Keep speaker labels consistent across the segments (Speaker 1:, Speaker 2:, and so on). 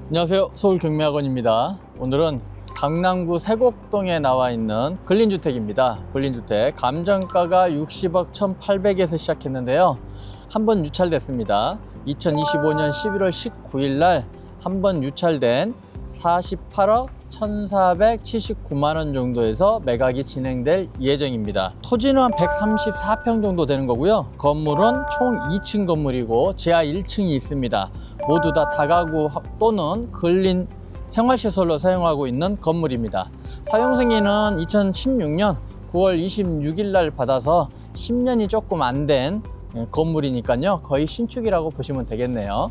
Speaker 1: 안녕하세요. 서울경매학원입니다. 오늘은 강남구 세곡동에 나와 있는 근린주택입니다. 근린주택 감정가가 60억 1,800에서 시작했는데요. 한 번 유찰됐습니다. 2025년 11월 19일 날 한 번 유찰된 48억 1,479만 원 정도에서 매각이 진행될 예정입니다. 토지는 한 134평 정도 되는 거고요. 건물은 총 2층 건물이고 지하 1층이 있습니다. 모두 다 다가구 또는 근린 생활시설로 사용하고 있는 건물입니다. 사용 승인은 2016년 9월 26일 날 받아서 10년이 조금 안 된 건물이니까요. 거의 신축이라고 보시면 되겠네요.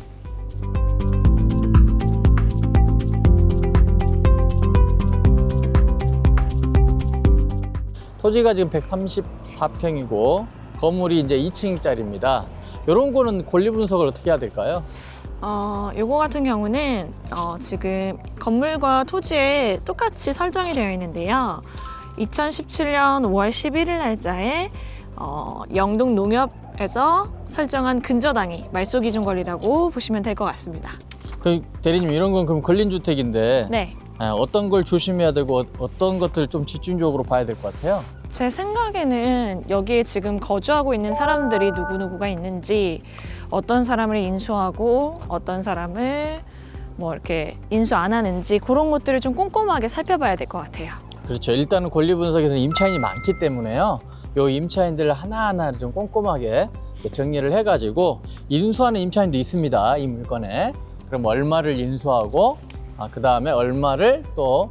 Speaker 1: 토지가 지금 134평이고 건물이 이제 2층짜리입니다. 이런 거는 권리 분석을 어떻게 해야 될까요?
Speaker 2: 요거 같은 경우는 지금 건물과 토지에 똑같이 설정이 되어 있는데요. 2017년 5월 11일 날짜에 영동농협에서 설정한 근저당이 말소기준권리라고 보시면 될 것 같습니다.
Speaker 1: 대리님, 이런 건 그럼 근린주택인데
Speaker 2: 네.
Speaker 1: 어떤 걸 조심해야 되고 어떤 것들 좀 집중적으로 봐야 될 것 같아요?
Speaker 2: 제 생각에는 여기에 지금 거주하고 있는 사람들이 누구누구가 있는지, 어떤 사람을 인수하고 어떤 사람을 이렇게 인수 안 하는지, 그런 것들을 좀 꼼꼼하게 살펴봐야 될 것 같아요.
Speaker 1: 그렇죠. 일단은 권리 분석에서는 임차인이 많기 때문에요. 요 임차인들을 하나하나 좀 꼼꼼하게 정리를 해가지고 인수하는 임차인도 있습니다. 이 물건에. 그럼 얼마를 인수하고 그 다음에 얼마를 또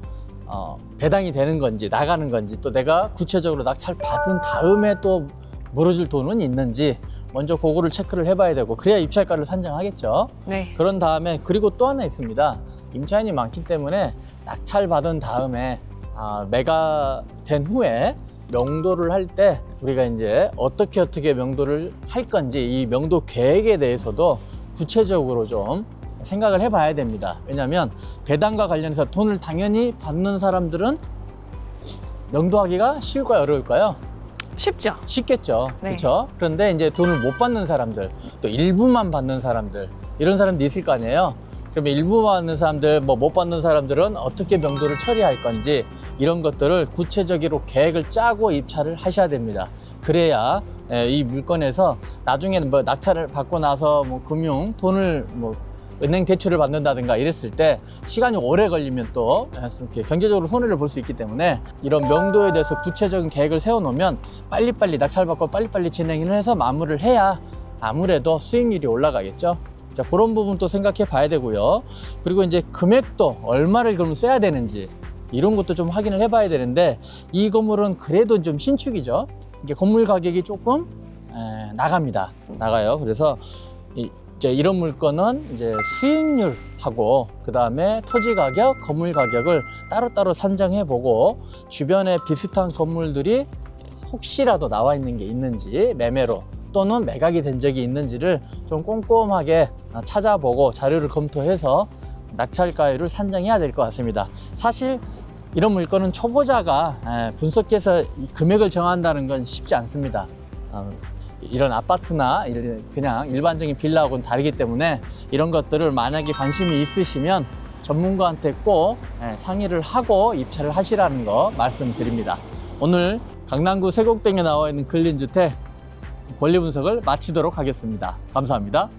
Speaker 1: 배당이 되는 건지 나가는 건지, 또 내가 구체적으로 낙찰 받은 다음에 또 물어줄 돈은 있는지 먼저 그거를 체크를 해봐야 되고, 그래야 입찰가를 산정하겠죠.
Speaker 2: 네.
Speaker 1: 그런 다음에 그리고 또 하나 있습니다. 임차인이 많기 때문에 낙찰 받은 다음에 매각된 후에 명도를 할 때 우리가 이제 어떻게 명도를 할 건지, 이 명도 계획에 대해서도 구체적으로 좀 생각을 해봐야 됩니다. 왜냐하면 배당과 관련해서 돈을 당연히 받는 사람들은 명도하기가 쉬울까요, 어려울까요?
Speaker 2: 쉽죠?
Speaker 1: 쉽겠죠.
Speaker 2: 네.
Speaker 1: 그렇죠? 그런데 이제 돈을 못 받는 사람들, 또 일부만 받는 사람들, 이런 사람도 있을 거 아니에요. 그러면 일부만 받는 사람들, 못 받는 사람들은 어떻게 명도를 처리할 건지, 이런 것들을 구체적으로 계획을 짜고 입찰을 하셔야 됩니다. 그래야 이 물건에서 나중에는 낙찰을 받고 나서 돈을 은행 대출을 받는다든가 이랬을 때 시간이 오래 걸리면 또 이렇게 경제적으로 손해를 볼 수 있기 때문에, 이런 명도에 대해서 구체적인 계획을 세워놓으면 빨리빨리 낙찰받고 빨리빨리 진행을 해서 마무리를 해야 아무래도 수익률이 올라가겠죠. 자, 그런 부분도 생각해 봐야 되고요. 그리고 이제 금액도 얼마를 그럼 써야 되는지, 이런 것도 좀 확인을 해 봐야 되는데, 이 건물은 그래도 좀 신축이죠. 이게 건물 가격이 조금 나가요. 그래서 이런 물건은 이제 수익률하고 그 다음에 토지 가격, 건물 가격을 따로따로 산정해 보고, 주변에 비슷한 건물들이 혹시라도 나와 있는 게 있는지, 매매로 또는 매각이 된 적이 있는지를 좀 꼼꼼하게 찾아보고 자료를 검토해서 낙찰가율을 산정해야 될 것 같습니다. 사실 이런 물건은 초보자가 분석해서 금액을 정한다는 건 쉽지 않습니다. 이런 아파트나 그냥 일반적인 빌라하고는 다르기 때문에, 이런 것들을 만약에 관심이 있으시면 전문가한테 꼭 상의를 하고 입찰을 하시라는 거 말씀드립니다. 오늘 강남구 세곡동에 나와 있는 근린주택 권리 분석을 마치도록 하겠습니다. 감사합니다.